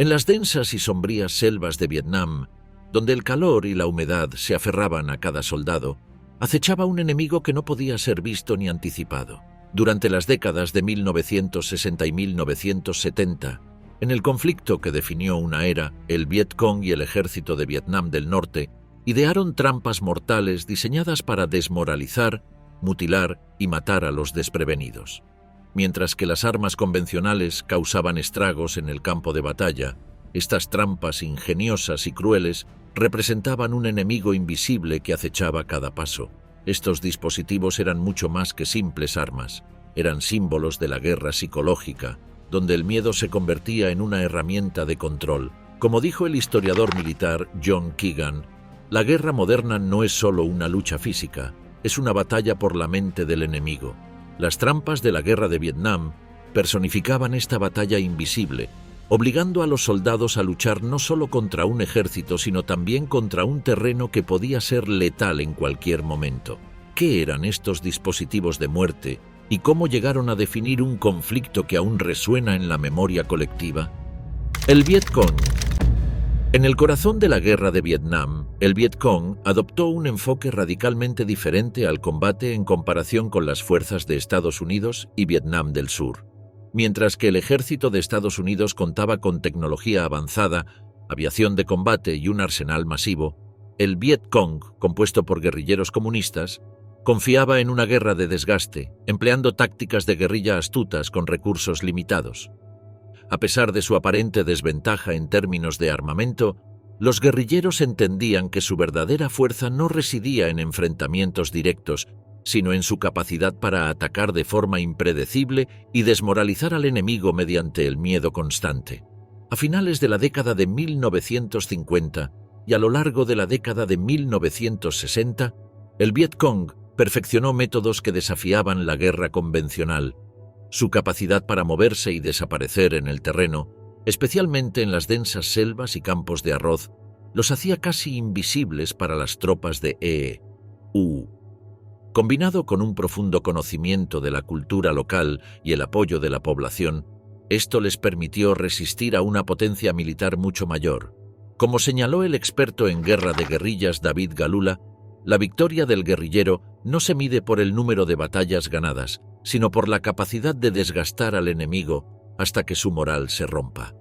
En las densas y sombrías selvas de Vietnam, donde el calor y la humedad se aferraban a cada soldado, acechaba un enemigo que no podía ser visto ni anticipado. Durante las décadas de 1960 y 1970, en el conflicto que definió una era, el Viet Cong y el ejército de Vietnam del Norte idearon trampas mortales diseñadas para desmoralizar, mutilar y matar a los desprevenidos. Mientras que las armas convencionales causaban estragos en el campo de batalla, estas trampas ingeniosas y crueles representaban un enemigo invisible que acechaba cada paso. Estos dispositivos eran mucho más que simples armas, eran símbolos de la guerra psicológica, donde el miedo se convertía en una herramienta de control. Como dijo el historiador militar John Keegan, la guerra moderna no es solo una lucha física, es una batalla por la mente del enemigo. Las trampas de la guerra de Vietnam personificaban esta batalla invisible, obligando a los soldados a luchar no solo contra un ejército, sino también contra un terreno que podía ser letal en cualquier momento. ¿Qué eran estos dispositivos de muerte y cómo llegaron a definir un conflicto que aún resuena en la memoria colectiva? El Viet Cong. En el corazón de la guerra de Vietnam, el Viet Cong adoptó un enfoque radicalmente diferente al combate en comparación con las fuerzas de Estados Unidos y Vietnam del Sur. Mientras que el ejército de Estados Unidos contaba con tecnología avanzada, aviación de combate y un arsenal masivo, el Viet Cong, compuesto por guerrilleros comunistas, confiaba en una guerra de desgaste, empleando tácticas de guerrilla astutas con recursos limitados. A pesar de su aparente desventaja en términos de armamento, los guerrilleros entendían que su verdadera fuerza no residía en enfrentamientos directos, sino en su capacidad para atacar de forma impredecible y desmoralizar al enemigo mediante el miedo constante. A finales de la década de 1950 y a lo largo de la década de 1960, el Viet Cong perfeccionó métodos que desafiaban la guerra convencional. Su capacidad para moverse y desaparecer en el terreno, especialmente en las densas selvas y campos de arroz, los hacía casi invisibles para las tropas de E.U. Combinado con un profundo conocimiento de la cultura local y el apoyo de la población, esto les permitió resistir a una potencia militar mucho mayor. Como señaló el experto en guerra de guerrillas David Galula, la victoria del guerrillero no se mide por el número de batallas ganadas, sino por la capacidad de desgastar al enemigo hasta que su moral se rompa.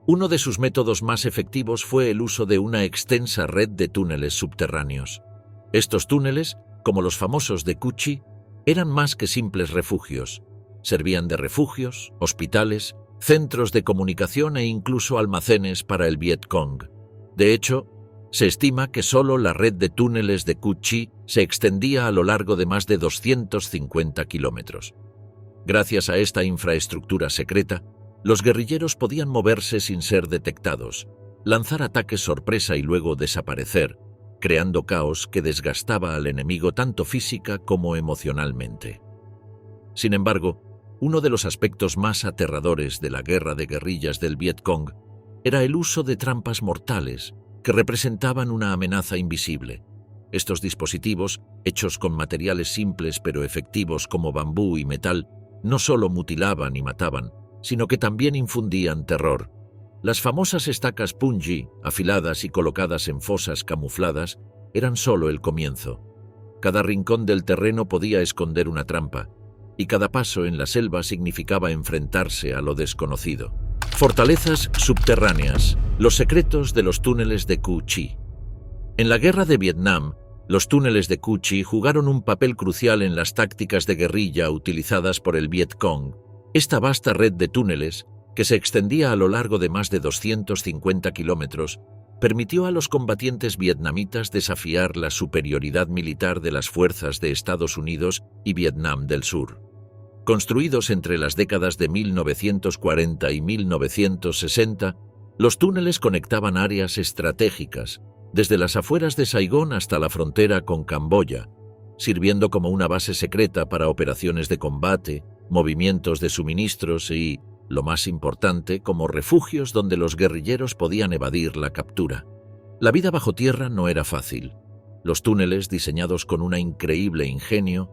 Uno de sus métodos más efectivos fue el uso de una extensa red de túneles subterráneos. Estos túneles, como los famosos de Cu Chi, eran más que simples refugios. Servían de refugios, hospitales, centros de comunicación e incluso almacenes para el Viet Cong. De hecho, se estima que solo la red de túneles de Cu Chi se extendía a lo largo de más de 250 kilómetros. Gracias a esta infraestructura secreta, los guerrilleros podían moverse sin ser detectados, lanzar ataques sorpresa y luego desaparecer, creando caos que desgastaba al enemigo tanto física como emocionalmente. Sin embargo, uno de los aspectos más aterradores de la guerra de guerrillas del Viet Cong era el uso de trampas mortales que representaban una amenaza invisible. Estos dispositivos, hechos con materiales simples pero efectivos como bambú y metal, no solo mutilaban y mataban, sino que también infundían terror. Las famosas estacas punji, afiladas y colocadas en fosas camufladas, eran solo el comienzo. Cada rincón del terreno podía esconder una trampa, y cada paso en la selva significaba enfrentarse a lo desconocido. Fortalezas subterráneas, los secretos de los túneles de Cu Chi. En la guerra de Vietnam, los túneles de Cu Chi jugaron un papel crucial en las tácticas de guerrilla utilizadas por el Viet Cong. Esta vasta red de túneles, que se extendía a lo largo de más de 250 kilómetros, permitió a los combatientes vietnamitas desafiar la superioridad militar de las fuerzas de Estados Unidos y Vietnam del Sur. Construidos entre las décadas de 1940 y 1960, los túneles conectaban áreas estratégicas, desde las afueras de Saigón hasta la frontera con Camboya, sirviendo como una base secreta para operaciones de combate, movimientos de suministros y, lo más importante, como refugios donde los guerrilleros podían evadir la captura. La vida bajo tierra no era fácil. Los túneles, diseñados con un increíble ingenio,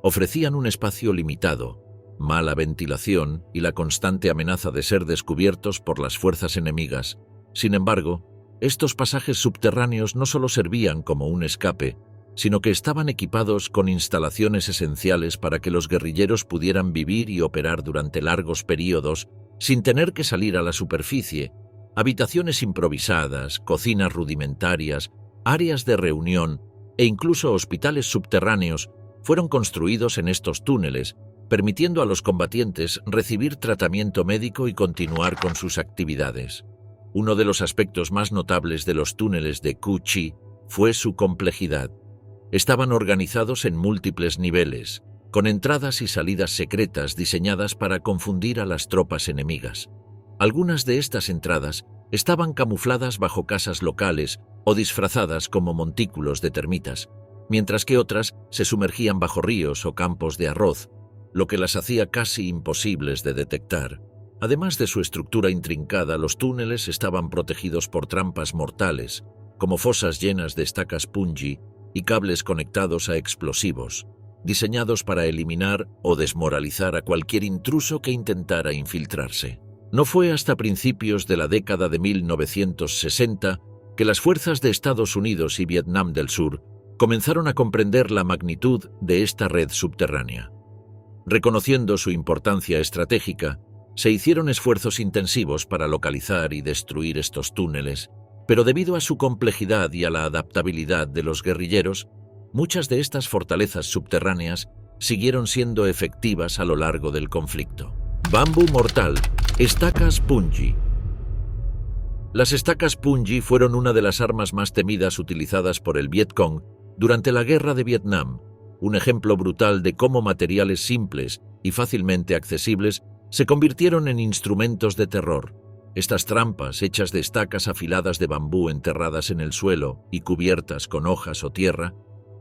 ofrecían un espacio limitado, mala ventilación y la constante amenaza de ser descubiertos por las fuerzas enemigas. Sin embargo, estos pasajes subterráneos no solo servían como un escape, sino que estaban equipados con instalaciones esenciales para que los guerrilleros pudieran vivir y operar durante largos períodos sin tener que salir a la superficie. Habitaciones improvisadas, cocinas rudimentarias, áreas de reunión e incluso hospitales subterráneos fueron construidos en estos túneles, permitiendo a los combatientes recibir tratamiento médico y continuar con sus actividades. Uno de los aspectos más notables de los túneles de Cu Chi fue su complejidad. Estaban organizados en múltiples niveles, con entradas y salidas secretas diseñadas para confundir a las tropas enemigas. Algunas de estas entradas estaban camufladas bajo casas locales o disfrazadas como montículos de termitas, mientras que otras se sumergían bajo ríos o campos de arroz, lo que las hacía casi imposibles de detectar. Además de su estructura intrincada, los túneles estaban protegidos por trampas mortales, como fosas llenas de estacas punji y cables conectados a explosivos, diseñados para eliminar o desmoralizar a cualquier intruso que intentara infiltrarse. No fue hasta principios de la década de 1960 que las fuerzas de Estados Unidos y Vietnam del Sur comenzaron a comprender la magnitud de esta red subterránea. Reconociendo su importancia estratégica, se hicieron esfuerzos intensivos para localizar y destruir estos túneles, pero debido a su complejidad y a la adaptabilidad de los guerrilleros, muchas de estas fortalezas subterráneas siguieron siendo efectivas a lo largo del conflicto. Bambú mortal, estacas punji. Las estacas punji fueron una de las armas más temidas utilizadas por el Vietcong durante la Guerra de Vietnam, un ejemplo brutal de cómo materiales simples y fácilmente accesibles se convirtieron en instrumentos de terror. Estas trampas, hechas de estacas afiladas de bambú enterradas en el suelo y cubiertas con hojas o tierra,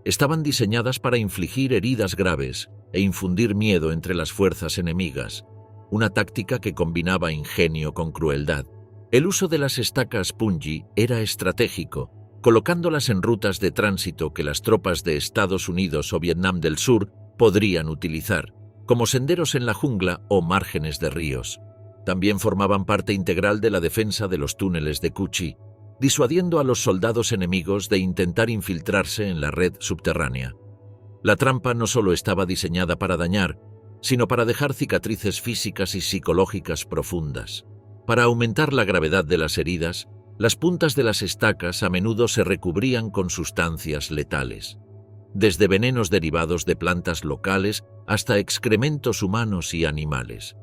estaban diseñadas para infligir heridas graves e infundir miedo entre las fuerzas enemigas, una táctica que combinaba ingenio con crueldad. El uso de las estacas punji era estratégico, colocándolas en rutas de tránsito que las tropas de Estados Unidos o Vietnam del Sur podrían utilizar, como senderos en la jungla o márgenes de ríos. También formaban parte integral de la defensa de los túneles de Cu Chi, disuadiendo a los soldados enemigos de intentar infiltrarse en la red subterránea. La trampa no solo estaba diseñada para dañar, sino para dejar cicatrices físicas y psicológicas profundas. Para aumentar la gravedad de las heridas, las puntas de las estacas a menudo se recubrían con sustancias letales, desde venenos derivados de plantas locales hasta excrementos humanos y animales.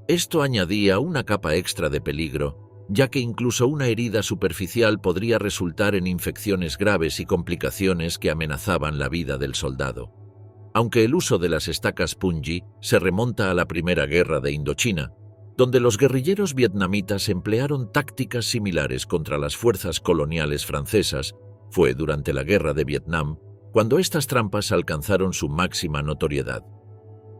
Esto añadía una capa extra de peligro, ya que incluso una herida superficial podría resultar en infecciones graves y complicaciones que amenazaban la vida del soldado. Aunque el uso de las estacas punji se remonta a la Primera Guerra de Indochina, donde los guerrilleros vietnamitas emplearon tácticas similares contra las fuerzas coloniales francesas, fue durante la Guerra de Vietnam cuando estas trampas alcanzaron su máxima notoriedad.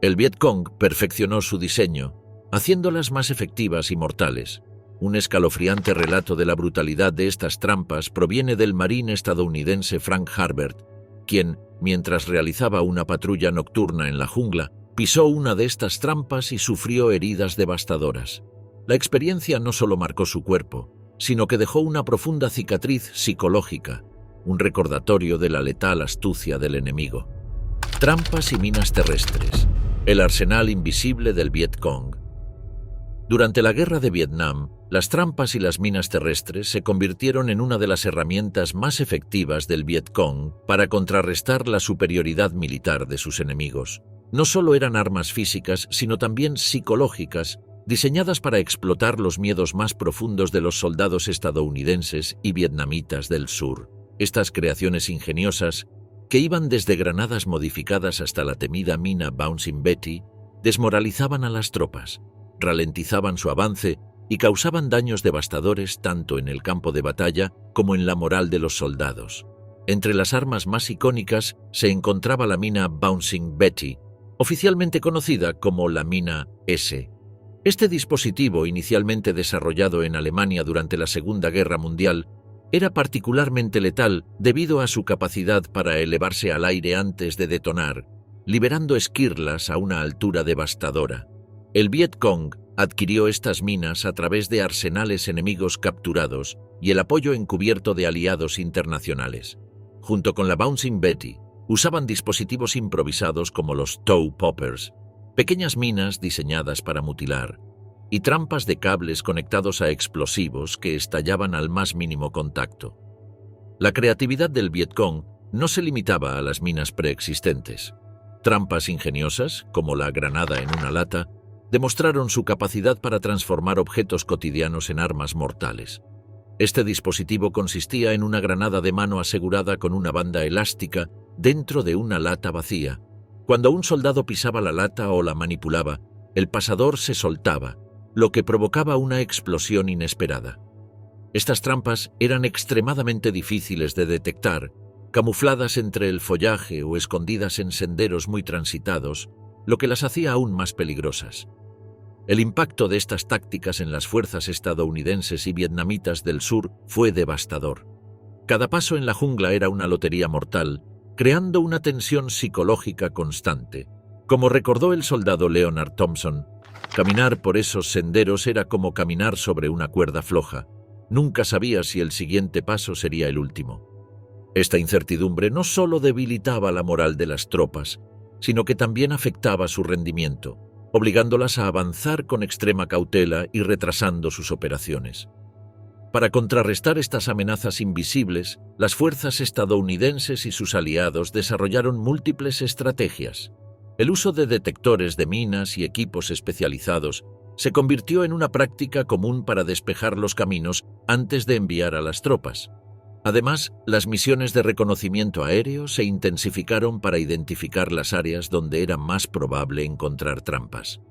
El Vietcong perfeccionó su diseño, haciéndolas más efectivas y mortales. Un escalofriante relato de la brutalidad de estas trampas proviene del marín estadounidense Frank Harbert, quien, mientras realizaba una patrulla nocturna en la jungla, pisó una de estas trampas y sufrió heridas devastadoras. La experiencia no solo marcó su cuerpo, sino que dejó una profunda cicatriz psicológica, un recordatorio de la letal astucia del enemigo. Trampas y minas terrestres. El arsenal invisible del Vietcong. Durante la Guerra de Vietnam, las trampas y las minas terrestres se convirtieron en una de las herramientas más efectivas del Vietcong para contrarrestar la superioridad militar de sus enemigos. No solo eran armas físicas, sino también psicológicas, diseñadas para explotar los miedos más profundos de los soldados estadounidenses y vietnamitas del sur. Estas creaciones ingeniosas, que iban desde granadas modificadas hasta la temida mina Bouncing Betty, desmoralizaban a las tropas, ralentizaban su avance y causaban daños devastadores tanto en el campo de batalla como en la moral de los soldados. Entre las armas más icónicas se encontraba la mina Bouncing Betty, oficialmente conocida como la mina S. Este dispositivo, inicialmente desarrollado en Alemania durante la Segunda Guerra Mundial, era particularmente letal debido a su capacidad para elevarse al aire antes de detonar, liberando esquirlas a una altura devastadora. El Viet Cong adquirió estas minas a través de arsenales enemigos capturados y el apoyo encubierto de aliados internacionales. Junto con la Bouncing Betty, usaban dispositivos improvisados como los Toe Poppers, pequeñas minas diseñadas para mutilar, y trampas de cables conectados a explosivos que estallaban al más mínimo contacto. La creatividad del Viet Cong no se limitaba a las minas preexistentes. Trampas ingeniosas, como la granada en una lata, demostraron su capacidad para transformar objetos cotidianos en armas mortales. Este dispositivo consistía en una granada de mano asegurada con una banda elástica dentro de una lata vacía. Cuando un soldado pisaba la lata o la manipulaba, el pasador se soltaba, lo que provocaba una explosión inesperada. Estas trampas eran extremadamente difíciles de detectar, camufladas entre el follaje o escondidas en senderos muy transitados, lo que las hacía aún más peligrosas. El impacto de estas tácticas en las fuerzas estadounidenses y vietnamitas del sur fue devastador. Cada paso en la jungla era una lotería mortal, creando una tensión psicológica constante. Como recordó el soldado Leonard Thompson, caminar por esos senderos era como caminar sobre una cuerda floja. Nunca sabía si el siguiente paso sería el último. Esta incertidumbre no solo debilitaba la moral de las tropas, sino que también afectaba su rendimiento, obligándolas a avanzar con extrema cautela y retrasando sus operaciones. Para contrarrestar estas amenazas invisibles, las fuerzas estadounidenses y sus aliados desarrollaron múltiples estrategias. El uso de detectores de minas y equipos especializados se convirtió en una práctica común para despejar los caminos antes de enviar a las tropas. Además, las misiones de reconocimiento aéreo se intensificaron para identificar las áreas donde era más probable encontrar trampas.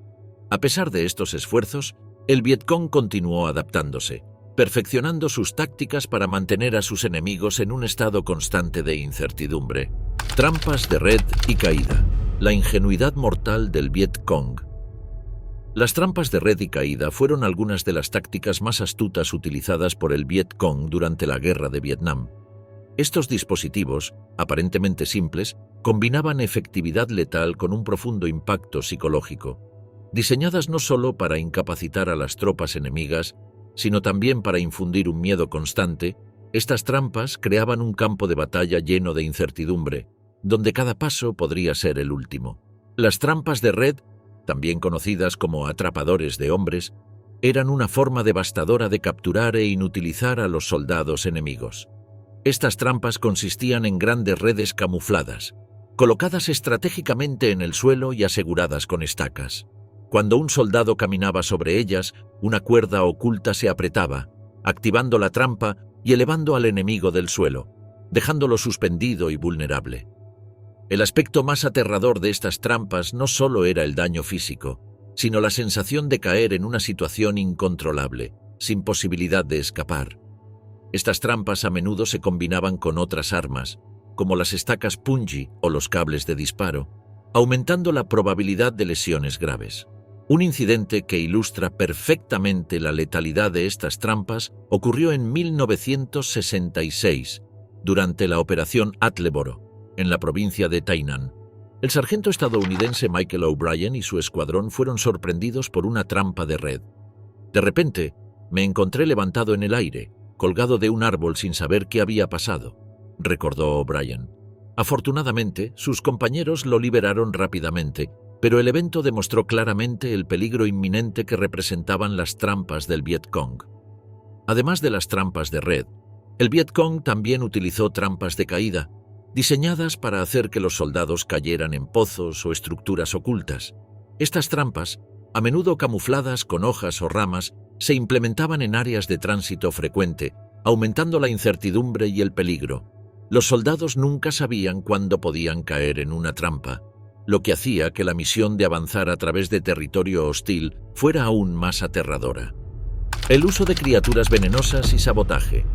A pesar de estos esfuerzos, el Vietcong continuó adaptándose, perfeccionando sus tácticas para mantener a sus enemigos en un estado constante de incertidumbre. Trampas de red y caída. La ingenuidad mortal del Vietcong. Las trampas de red y caída fueron algunas de las tácticas más astutas utilizadas por el Vietcong durante la Guerra de Vietnam. Estos dispositivos, aparentemente simples, combinaban efectividad letal con un profundo impacto psicológico. Diseñadas no solo para incapacitar a las tropas enemigas, sino también para infundir un miedo constante, estas trampas creaban un campo de batalla lleno de incertidumbre, donde cada paso podría ser el último. Las trampas de red, también conocidas como atrapadores de hombres, eran una forma devastadora de capturar e inutilizar a los soldados enemigos. Estas trampas consistían en grandes redes camufladas, colocadas estratégicamente en el suelo y aseguradas con estacas. Cuando un soldado caminaba sobre ellas, una cuerda oculta se apretaba, activando la trampa y elevando al enemigo del suelo, dejándolo suspendido y vulnerable. El aspecto más aterrador de estas trampas no solo era el daño físico, sino la sensación de caer en una situación incontrolable, sin posibilidad de escapar. Estas trampas a menudo se combinaban con otras armas, como las estacas punji o los cables de disparo, aumentando la probabilidad de lesiones graves. Un incidente que ilustra perfectamente la letalidad de estas trampas ocurrió en 1966, durante la Operación Attleboro, en la provincia de Tainan. El sargento estadounidense Michael O'Brien y su escuadrón fueron sorprendidos por una trampa de red. De repente, me encontré levantado en el aire, colgado de un árbol sin saber qué había pasado, recordó O'Brien. Afortunadamente, sus compañeros lo liberaron rápidamente, pero el evento demostró claramente el peligro inminente que representaban las trampas del Vietcong. Además de las trampas de red, el Vietcong también utilizó trampas de caída, diseñadas para hacer que los soldados cayeran en pozos o estructuras ocultas. Estas trampas, a menudo camufladas con hojas o ramas, se implementaban en áreas de tránsito frecuente, aumentando la incertidumbre y el peligro. Los soldados nunca sabían cuándo podían caer en una trampa, lo que hacía que la misión de avanzar a través de territorio hostil fuera aún más aterradora. El uso de criaturas venenosas y sabotaje.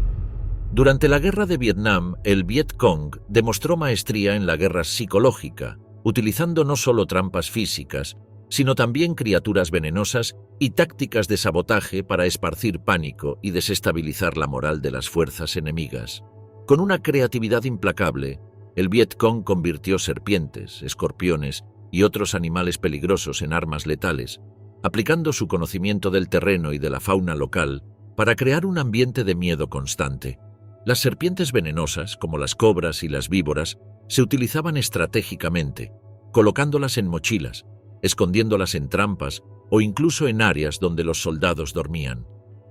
Durante la Guerra de Vietnam, el Vietcong demostró maestría en la guerra psicológica, utilizando no solo trampas físicas, sino también criaturas venenosas y tácticas de sabotaje para esparcir pánico y desestabilizar la moral de las fuerzas enemigas. Con una creatividad implacable, El Viet Cong convirtió serpientes, escorpiones y otros animales peligrosos en armas letales, aplicando su conocimiento del terreno y de la fauna local para crear un ambiente de miedo constante. Las serpientes venenosas, como las cobras y las víboras, se utilizaban estratégicamente, colocándolas en mochilas, escondiéndolas en trampas o incluso en áreas donde los soldados dormían.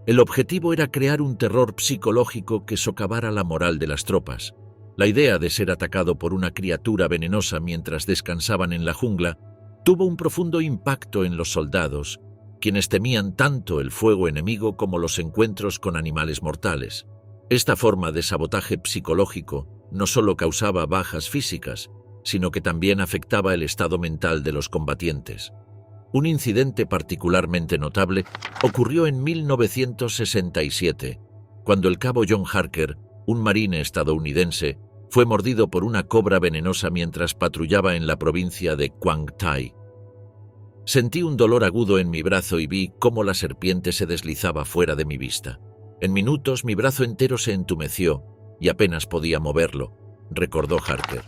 El objetivo era crear un terror psicológico que socavara la moral de las tropas. La idea de ser atacado por una criatura venenosa mientras descansaban en la jungla tuvo un profundo impacto en los soldados, quienes temían tanto el fuego enemigo como los encuentros con animales mortales. Esta forma de sabotaje psicológico no solo causaba bajas físicas, sino que también afectaba el estado mental de los combatientes. Un incidente particularmente notable ocurrió en 1967, cuando el cabo John Harker, un marine estadounidense, fue mordido por una cobra venenosa mientras patrullaba en la provincia de Quang Thai. Sentí un dolor agudo en mi brazo y vi cómo la serpiente se deslizaba fuera de mi vista. En minutos mi brazo entero se entumeció y apenas podía moverlo, recordó Harker.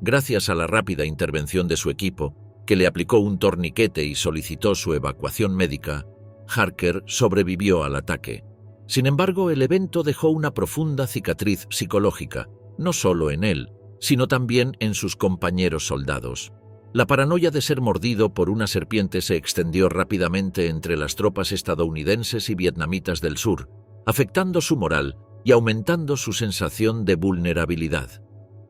Gracias a la rápida intervención de su equipo, que le aplicó un torniquete y solicitó su evacuación médica, Harker sobrevivió al ataque. Sin embargo, el evento dejó una profunda cicatriz psicológica, no solo en él, sino también en sus compañeros soldados. La paranoia de ser mordido por una serpiente se extendió rápidamente entre las tropas estadounidenses y vietnamitas del sur, afectando su moral y aumentando su sensación de vulnerabilidad.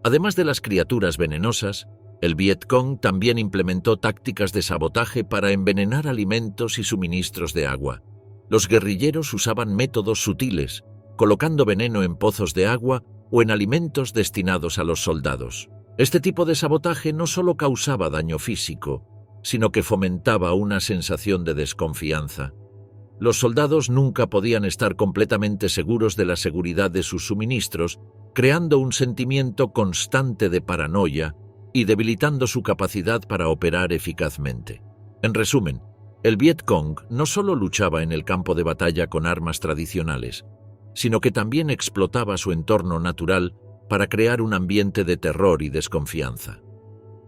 Además de las criaturas venenosas, el Viet Cong también implementó tácticas de sabotaje para envenenar alimentos y suministros de agua. Los guerrilleros usaban métodos sutiles, colocando veneno en pozos de agua o en alimentos destinados a los soldados. Este tipo de sabotaje no solo causaba daño físico, sino que fomentaba una sensación de desconfianza. Los soldados nunca podían estar completamente seguros de la seguridad de sus suministros, creando un sentimiento constante de paranoia y debilitando su capacidad para operar eficazmente. En resumen, el Viet Cong no solo luchaba en el campo de batalla con armas tradicionales, sino que también explotaba su entorno natural para crear un ambiente de terror y desconfianza.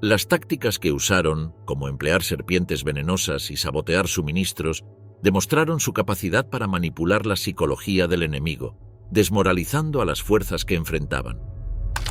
Las tácticas que usaron, como emplear serpientes venenosas y sabotear suministros, demostraron su capacidad para manipular la psicología del enemigo, desmoralizando a las fuerzas que enfrentaban.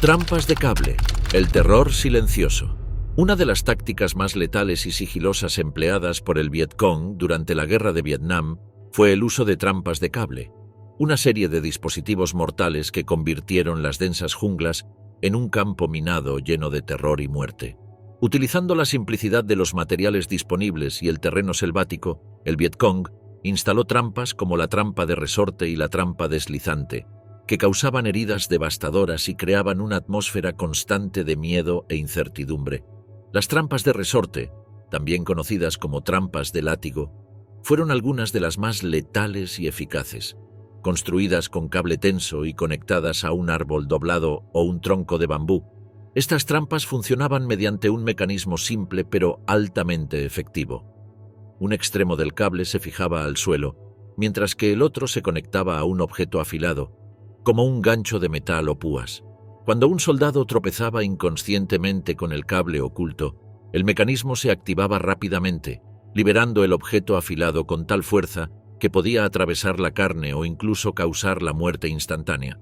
Trampas de cable, el terror silencioso. Una de las tácticas más letales y sigilosas empleadas por el Viet Cong durante la Guerra de Vietnam fue el uso de trampas de cable, una serie de dispositivos mortales que convirtieron las densas junglas en un campo minado lleno de terror y muerte. Utilizando la simplicidad de los materiales disponibles y el terreno selvático, el Viet Cong instaló trampas como la trampa de resorte y la trampa deslizante, que causaban heridas devastadoras y creaban una atmósfera constante de miedo e incertidumbre. Las trampas de resorte, también conocidas como trampas de látigo, fueron algunas de las más letales y eficaces. Construidas con cable tenso y conectadas a un árbol doblado o un tronco de bambú, estas trampas funcionaban mediante un mecanismo simple pero altamente efectivo. Un extremo del cable se fijaba al suelo, mientras que el otro se conectaba a un objeto afilado, como un gancho de metal o púas. Cuando un soldado tropezaba inconscientemente con el cable oculto, el mecanismo se activaba rápidamente, liberando el objeto afilado con tal fuerza que podía atravesar la carne o incluso causar la muerte instantánea.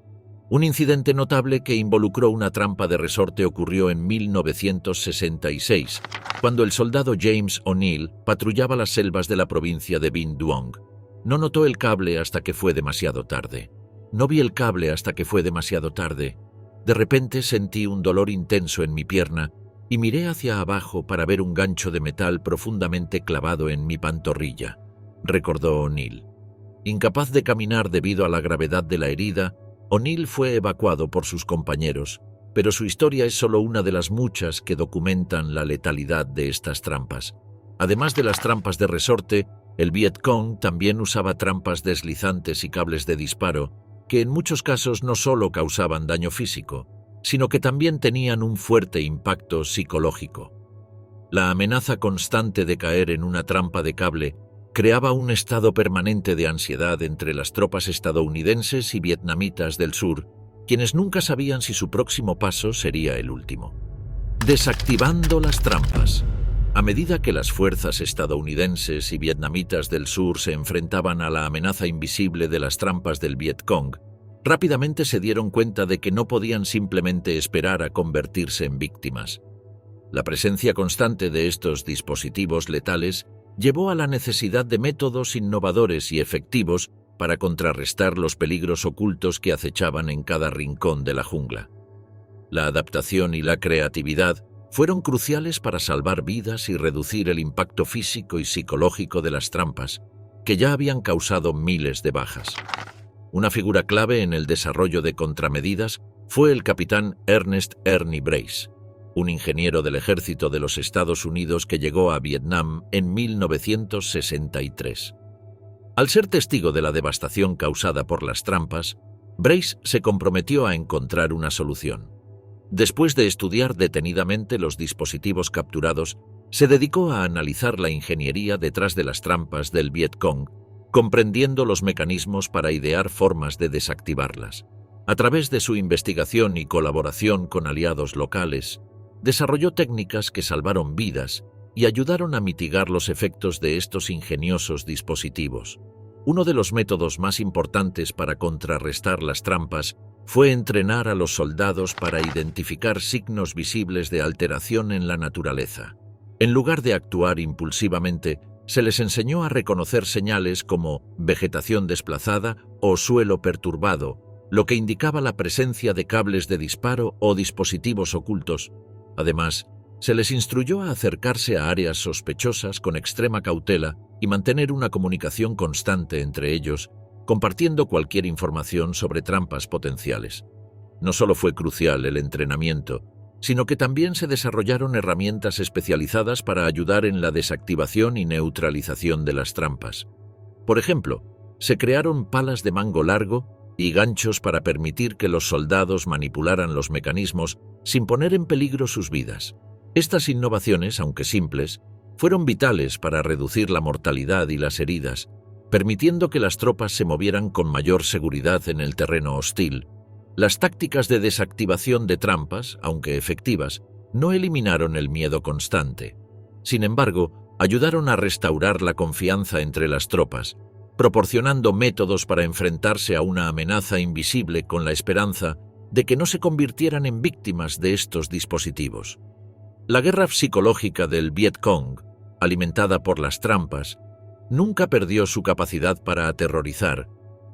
Un incidente notable que involucró una trampa de resorte ocurrió en 1966, cuando el soldado James O'Neill patrullaba las selvas de la provincia de Binh Duong. No notó el cable hasta que fue demasiado tarde. No vi el cable hasta que fue demasiado tarde. De repente sentí un dolor intenso en mi pierna y miré hacia abajo para ver un gancho de metal profundamente clavado en mi pantorrilla, recordó O'Neill. Incapaz de caminar debido a la gravedad de la herida, O'Neill fue evacuado por sus compañeros, pero su historia es solo una de las muchas que documentan la letalidad de estas trampas. Además de las trampas de resorte, el Viet Cong también usaba trampas deslizantes y cables de disparo, que en muchos casos no solo causaban daño físico, sino que también tenían un fuerte impacto psicológico. La amenaza constante de caer en una trampa de cable creaba un estado permanente de ansiedad entre las tropas estadounidenses y vietnamitas del sur, quienes nunca sabían si su próximo paso sería el último. Desactivando las trampas. A medida que las fuerzas estadounidenses y vietnamitas del sur se enfrentaban a la amenaza invisible de las trampas del Vietcong, rápidamente se dieron cuenta de que no podían simplemente esperar a convertirse en víctimas. La presencia constante de estos dispositivos letales llevó a la necesidad de métodos innovadores y efectivos para contrarrestar los peligros ocultos que acechaban en cada rincón de la jungla. La adaptación y la creatividad fueron cruciales para salvar vidas y reducir el impacto físico y psicológico de las trampas, que ya habían causado miles de bajas. Una figura clave en el desarrollo de contramedidas fue el capitán Ernest Ernie Brace, un ingeniero del ejército de los Estados Unidos que llegó a Vietnam en 1963. Al ser testigo de la devastación causada por las trampas, Brace se comprometió a encontrar una solución. Después de estudiar detenidamente los dispositivos capturados, se dedicó a analizar la ingeniería detrás de las trampas del Vietcong, comprendiendo los mecanismos para idear formas de desactivarlas. A través de su investigación y colaboración con aliados locales, desarrolló técnicas que salvaron vidas y ayudaron a mitigar los efectos de estos ingeniosos dispositivos. Uno de los métodos más importantes para contrarrestar las trampas fue entrenar a los soldados para identificar signos visibles de alteración en la naturaleza. En lugar de actuar impulsivamente, se les enseñó a reconocer señales como vegetación desplazada o suelo perturbado, lo que indicaba la presencia de cables de disparo o dispositivos ocultos. Además, se les instruyó a acercarse a áreas sospechosas con extrema cautela y mantener una comunicación constante entre ellos, compartiendo cualquier información sobre trampas potenciales. No solo fue crucial el entrenamiento, sino que también se desarrollaron herramientas especializadas para ayudar en la desactivación y neutralización de las trampas. Por ejemplo, se crearon palas de mango largo y ganchos para permitir que los soldados manipularan los mecanismos sin poner en peligro sus vidas. Estas innovaciones, aunque simples, fueron vitales para reducir la mortalidad y las heridas, permitiendo que las tropas se movieran con mayor seguridad en el terreno hostil. Las tácticas de desactivación de trampas, aunque efectivas, no eliminaron el miedo constante. Sin embargo, ayudaron a restaurar la confianza entre las tropas, proporcionando métodos para enfrentarse a una amenaza invisible con la esperanza de que no se convirtieran en víctimas de estos dispositivos. La guerra psicológica del Vietcong, alimentada por las trampas, nunca perdió su capacidad para aterrorizar,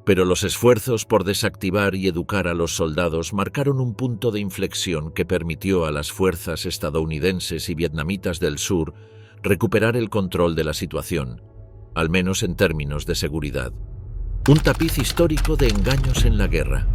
pero los esfuerzos por desactivar y educar a los soldados marcaron un punto de inflexión que permitió a las fuerzas estadounidenses y vietnamitas del sur recuperar el control de la situación, al menos en términos de seguridad. Un tapiz histórico de engaños en la guerra.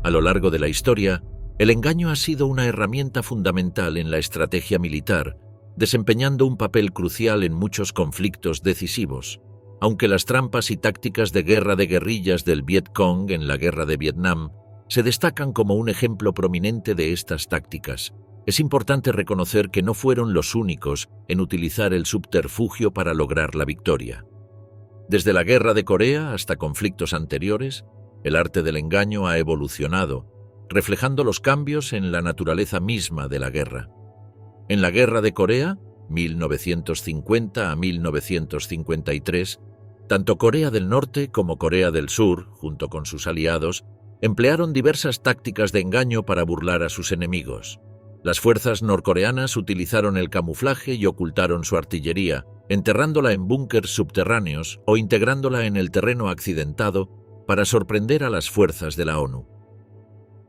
A lo largo de la historia, el engaño ha sido una herramienta fundamental en la estrategia militar, desempeñando un papel crucial en muchos conflictos decisivos. Aunque las trampas y tácticas de guerra de guerrillas del Vietcong en la Guerra de Vietnam se destacan como un ejemplo prominente de estas tácticas, es importante reconocer que no fueron los únicos en utilizar el subterfugio para lograr la victoria. Desde la Guerra de Corea hasta conflictos anteriores, el arte del engaño ha evolucionado, reflejando los cambios en la naturaleza misma de la guerra. En la Guerra de Corea, 1950 a 1953, tanto Corea del Norte como Corea del Sur, junto con sus aliados, emplearon diversas tácticas de engaño para burlar a sus enemigos. Las fuerzas norcoreanas utilizaron el camuflaje y ocultaron su artillería, enterrándola en búnkers subterráneos o integrándola en el terreno accidentado para sorprender a las fuerzas de la ONU.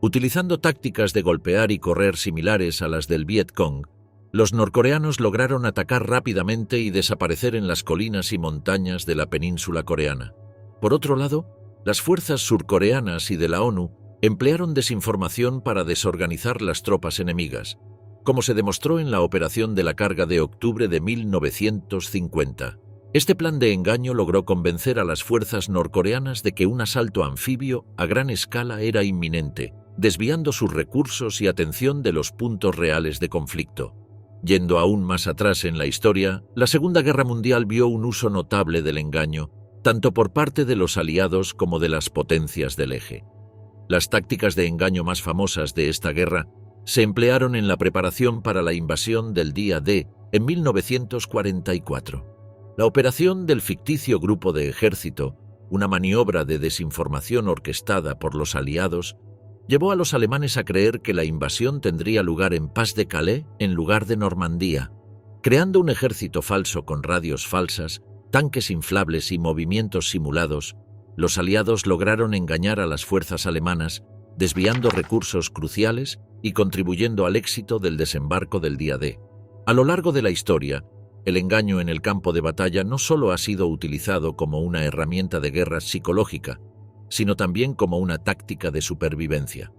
Utilizando tácticas de golpear y correr similares a las del Vietcong, los norcoreanos lograron atacar rápidamente y desaparecer en las colinas y montañas de la península coreana. Por otro lado, las fuerzas surcoreanas y de la ONU emplearon desinformación para desorganizar las tropas enemigas, como se demostró en la operación de la carga de octubre de 1950. Este plan de engaño logró convencer a las fuerzas norcoreanas de que un asalto anfibio a gran escala era inminente, desviando sus recursos y atención de los puntos reales de conflicto. Yendo aún más atrás en la historia, la Segunda Guerra Mundial vio un uso notable del engaño, tanto por parte de los aliados como de las potencias del eje. Las tácticas de engaño más famosas de esta guerra se emplearon en la preparación para la invasión del día D en 1944. La operación del ficticio grupo de ejército, una maniobra de desinformación orquestada por los aliados, llevó a los alemanes a creer que la invasión tendría lugar en Pas de Calais en lugar de Normandía. Creando un ejército falso con radios falsas, tanques inflables y movimientos simulados, los aliados lograron engañar a las fuerzas alemanas, desviando recursos cruciales y contribuyendo al éxito del desembarco del día D. A lo largo de la historia, el engaño en el campo de batalla no solo ha sido utilizado como una herramienta de guerra psicológica, sino también como una táctica de supervivencia.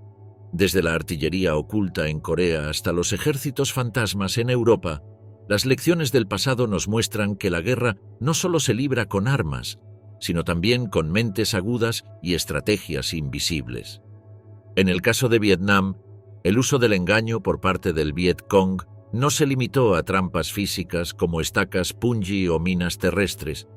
Desde la artillería oculta en Corea hasta los ejércitos fantasmas en Europa, las lecciones del pasado nos muestran que la guerra no solo se libra con armas, sino también con mentes agudas y estrategias invisibles. En el caso de Vietnam, el uso del engaño por parte del Viet Cong no se limitó a trampas físicas como estacas punji o minas terrestres.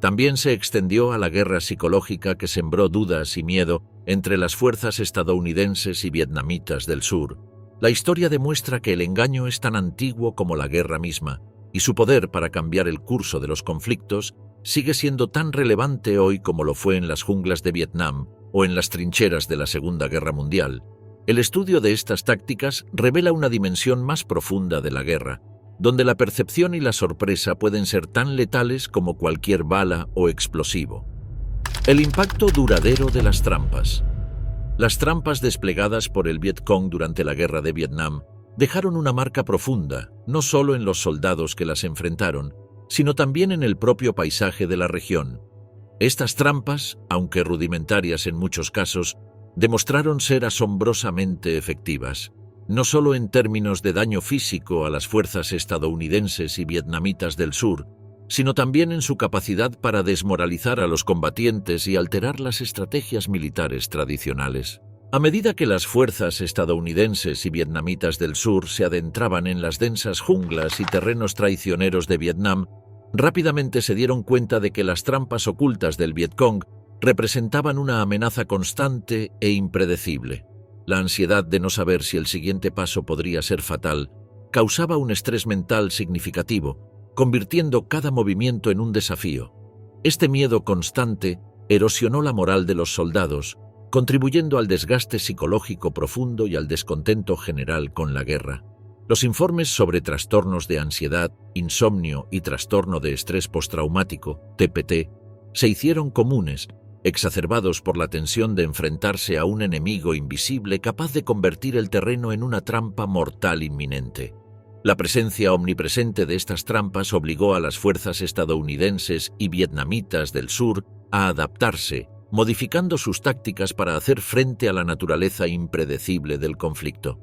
También se extendió a la guerra psicológica que sembró dudas y miedo entre las fuerzas estadounidenses y vietnamitas del sur. La historia demuestra que el engaño es tan antiguo como la guerra misma, y su poder para cambiar el curso de los conflictos sigue siendo tan relevante hoy como lo fue en las junglas de Vietnam o en las trincheras de la Segunda Guerra Mundial. El estudio de estas tácticas revela una dimensión más profunda de la guerra, donde la percepción y la sorpresa pueden ser tan letales como cualquier bala o explosivo. El impacto duradero de las trampas. Las trampas desplegadas por el Viet Cong durante la Guerra de Vietnam dejaron una marca profunda, no solo en los soldados que las enfrentaron, sino también en el propio paisaje de la región. Estas trampas, aunque rudimentarias en muchos casos, demostraron ser asombrosamente efectivas, no solo en términos de daño físico a las fuerzas estadounidenses y vietnamitas del sur, sino también en su capacidad para desmoralizar a los combatientes y alterar las estrategias militares tradicionales. A medida que las fuerzas estadounidenses y vietnamitas del sur se adentraban en las densas junglas y terrenos traicioneros de Vietnam, rápidamente se dieron cuenta de que las trampas ocultas del Viet Cong representaban una amenaza constante e impredecible. La ansiedad de no saber si el siguiente paso podría ser fatal causaba un estrés mental significativo, convirtiendo cada movimiento en un desafío. Este miedo constante erosionó la moral de los soldados, contribuyendo al desgaste psicológico profundo y al descontento general con la guerra. Los informes sobre trastornos de ansiedad, insomnio y trastorno de estrés postraumático, TPT, se hicieron comunes, exacerbados por la tensión de enfrentarse a un enemigo invisible capaz de convertir el terreno en una trampa mortal inminente. La presencia omnipresente de estas trampas obligó a las fuerzas estadounidenses y vietnamitas del sur a adaptarse, modificando sus tácticas para hacer frente a la naturaleza impredecible del conflicto.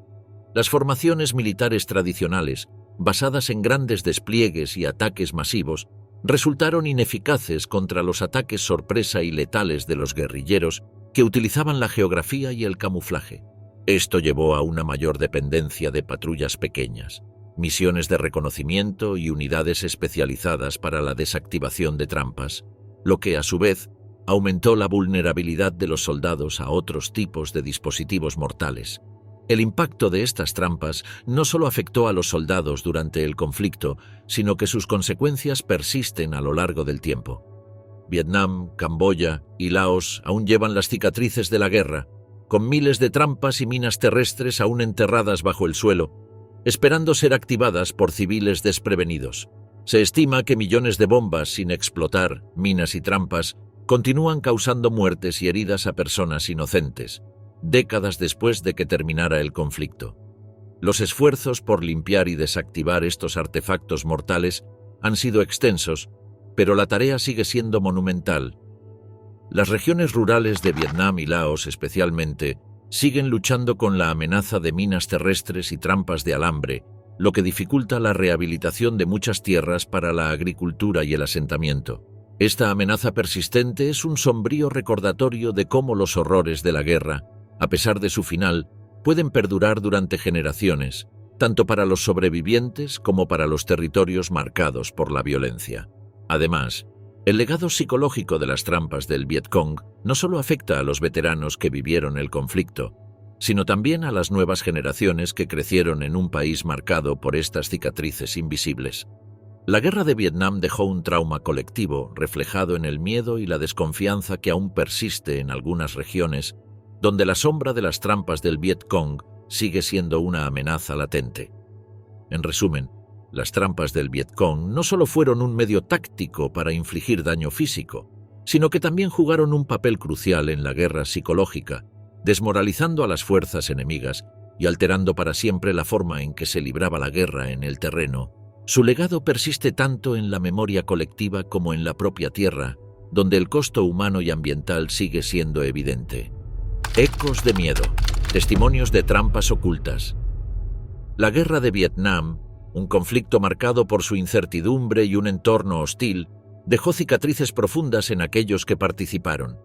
Las formaciones militares tradicionales, basadas en grandes despliegues y ataques masivos, resultaron ineficaces contra los ataques sorpresa y letales de los guerrilleros que utilizaban la geografía y el camuflaje. Esto llevó a una mayor dependencia de patrullas pequeñas, misiones de reconocimiento y unidades especializadas para la desactivación de trampas, lo que, a su vez, aumentó la vulnerabilidad de los soldados a otros tipos de dispositivos mortales. El impacto de estas trampas no solo afectó a los soldados durante el conflicto, sino que sus consecuencias persisten a lo largo del tiempo. Vietnam, Camboya y Laos aún llevan las cicatrices de la guerra, con miles de trampas y minas terrestres aún enterradas bajo el suelo, esperando ser activadas por civiles desprevenidos. Se estima que millones de bombas sin explotar, minas y trampas, continúan causando muertes y heridas a personas inocentes, décadas después de que terminara el conflicto. Los esfuerzos por limpiar y desactivar estos artefactos mortales han sido extensos, pero la tarea sigue siendo monumental. Las regiones rurales de Vietnam y Laos especialmente siguen luchando con la amenaza de minas terrestres y trampas de alambre, lo que dificulta la rehabilitación de muchas tierras para la agricultura y el asentamiento. Esta amenaza persistente es un sombrío recordatorio de cómo los horrores de la guerra, a pesar de su final, pueden perdurar durante generaciones, tanto para los sobrevivientes como para los territorios marcados por la violencia. Además, El legado psicológico de las trampas del Vietcong no solo afecta a los veteranos que vivieron el conflicto, sino también a las nuevas generaciones que crecieron en un país marcado por estas cicatrices invisibles. La guerra de Vietnam dejó un trauma colectivo reflejado en el miedo y la desconfianza que aún persiste en algunas regiones, donde la sombra de las trampas del Vietcong sigue siendo una amenaza latente. En resumen, las trampas del Vietcong no solo fueron un medio táctico para infligir daño físico, sino que también jugaron un papel crucial en la guerra psicológica, desmoralizando a las fuerzas enemigas y alterando para siempre la forma en que se libraba la guerra en el terreno. Su legado persiste tanto en la memoria colectiva como en la propia tierra, donde el costo humano y ambiental sigue siendo evidente. Ecos de miedo, testimonios de trampas ocultas. La guerra de Vietnam, un conflicto marcado por su incertidumbre y un entorno hostil, dejó cicatrices profundas en aquellos que participaron.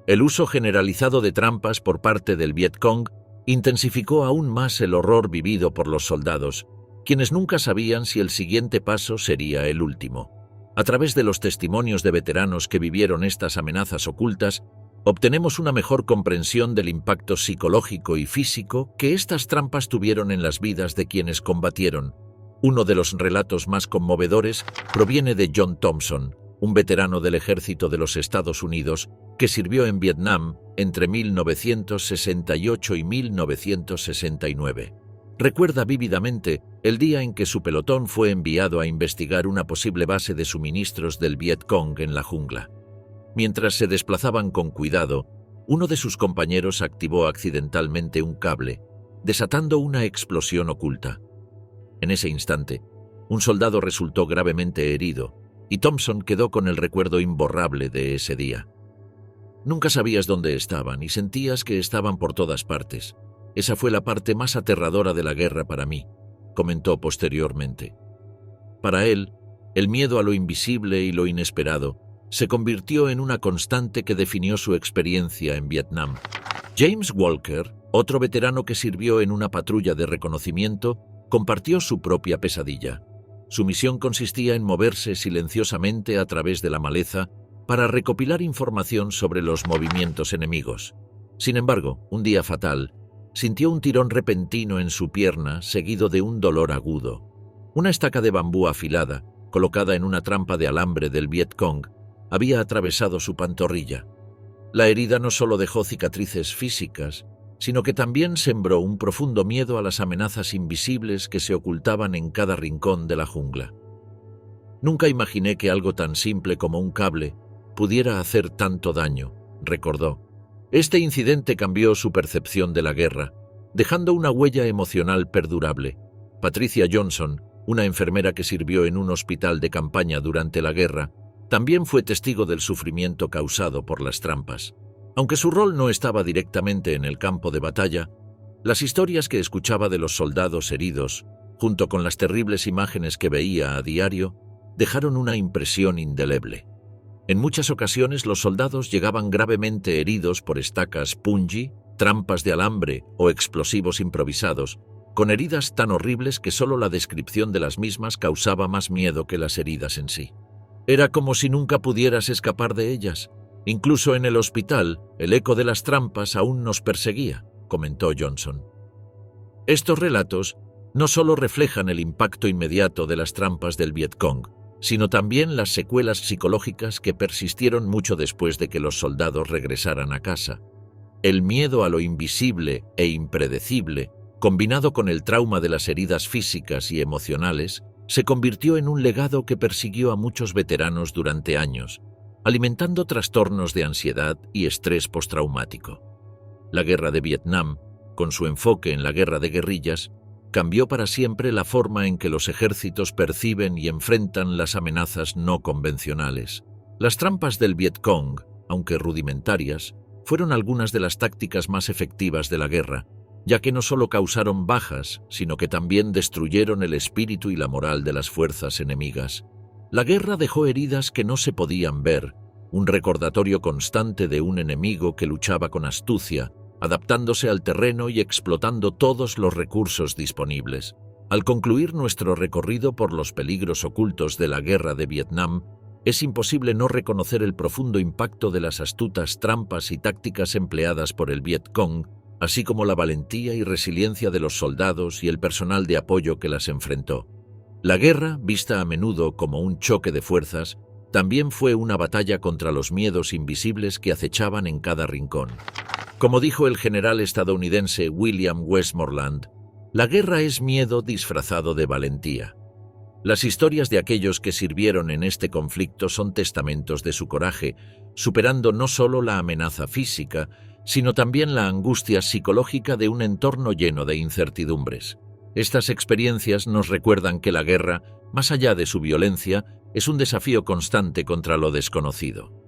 El uso generalizado de trampas por parte del Vietcong intensificó aún más el horror vivido por los soldados, quienes nunca sabían si el siguiente paso sería el último. A través de los testimonios de veteranos que vivieron estas amenazas ocultas, obtenemos una mejor comprensión del impacto psicológico y físico que estas trampas tuvieron en las vidas de quienes combatieron. Uno de los relatos más conmovedores proviene de John Thompson, un veterano del ejército de los Estados Unidos que sirvió en Vietnam entre 1968 y 1969. Recuerda vívidamente el día en que su pelotón fue enviado a investigar una posible base de suministros del Vietcong en la jungla. Mientras se desplazaban con cuidado, uno de sus compañeros activó accidentalmente un cable, desatando una explosión oculta. En ese instante, un soldado resultó gravemente herido, y Thompson quedó con el recuerdo imborrable de ese día. Nunca sabías dónde estaban y sentías que estaban por todas partes. Esa fue la parte más aterradora de la guerra para mí, comentó posteriormente. Para él, el miedo a lo invisible y lo inesperado se convirtió en una constante que definió su experiencia en Vietnam. James Walker, otro veterano que sirvió en una patrulla de reconocimiento, compartió su propia pesadilla. Su misión consistía en moverse silenciosamente a través de la maleza para recopilar información sobre los movimientos enemigos. Sin embargo, un día fatal, sintió un tirón repentino en su pierna seguido de un dolor agudo. Una estaca de bambú afilada, colocada en una trampa de alambre del Vietcong, había atravesado su pantorrilla. La herida no solo dejó cicatrices físicas, sino que también sembró un profundo miedo a las amenazas invisibles que se ocultaban en cada rincón de la jungla. Nunca imaginé que algo tan simple como un cable pudiera hacer tanto daño, recordó. Este incidente cambió su percepción de la guerra, dejando una huella emocional perdurable. Patricia Johnson, una enfermera que sirvió en un hospital de campaña durante la guerra, también fue testigo del sufrimiento causado por las trampas. Aunque su rol no estaba directamente en el campo de batalla, las historias que escuchaba de los soldados heridos, junto con las terribles imágenes que veía a diario, dejaron una impresión indeleble. En muchas ocasiones los soldados llegaban gravemente heridos por estacas punji, trampas de alambre o explosivos improvisados, con heridas tan horribles que solo la descripción de las mismas causaba más miedo que las heridas en sí. Era como si nunca pudieras escapar de ellas. Incluso en el hospital, el eco de las trampas aún nos perseguía, comentó Johnson. Estos relatos no solo reflejan el impacto inmediato de las trampas del Vietcong, sino también las secuelas psicológicas que persistieron mucho después de que los soldados regresaran a casa. El miedo a lo invisible e impredecible, combinado con el trauma de las heridas físicas y emocionales, se convirtió en un legado que persiguió a muchos veteranos durante años, alimentando trastornos de ansiedad y estrés postraumático. La guerra de Vietnam, con su enfoque en la guerra de guerrillas, cambió para siempre la forma en que los ejércitos perciben y enfrentan las amenazas no convencionales. Las trampas del Vietcong, aunque rudimentarias, fueron algunas de las tácticas más efectivas de la guerra, ya que no solo causaron bajas, sino que también destruyeron el espíritu y la moral de las fuerzas enemigas. La guerra dejó heridas que no se podían ver, un recordatorio constante de un enemigo que luchaba con astucia, adaptándose al terreno y explotando todos los recursos disponibles. Al concluir nuestro recorrido por los peligros ocultos de la guerra de Vietnam, es imposible no reconocer el profundo impacto de las astutas trampas y tácticas empleadas por el Viet Cong, así como la valentía y resiliencia de los soldados y el personal de apoyo que las enfrentó. La guerra, vista a menudo como un choque de fuerzas, también fue una batalla contra los miedos invisibles que acechaban en cada rincón. Como dijo el general estadounidense William Westmoreland, la guerra es miedo disfrazado de valentía. Las historias de aquellos que sirvieron en este conflicto son testamentos de su coraje, superando no solo la amenaza física, sino también la angustia psicológica de un entorno lleno de incertidumbres. Estas experiencias nos recuerdan que la guerra, más allá de su violencia, es un desafío constante contra lo desconocido.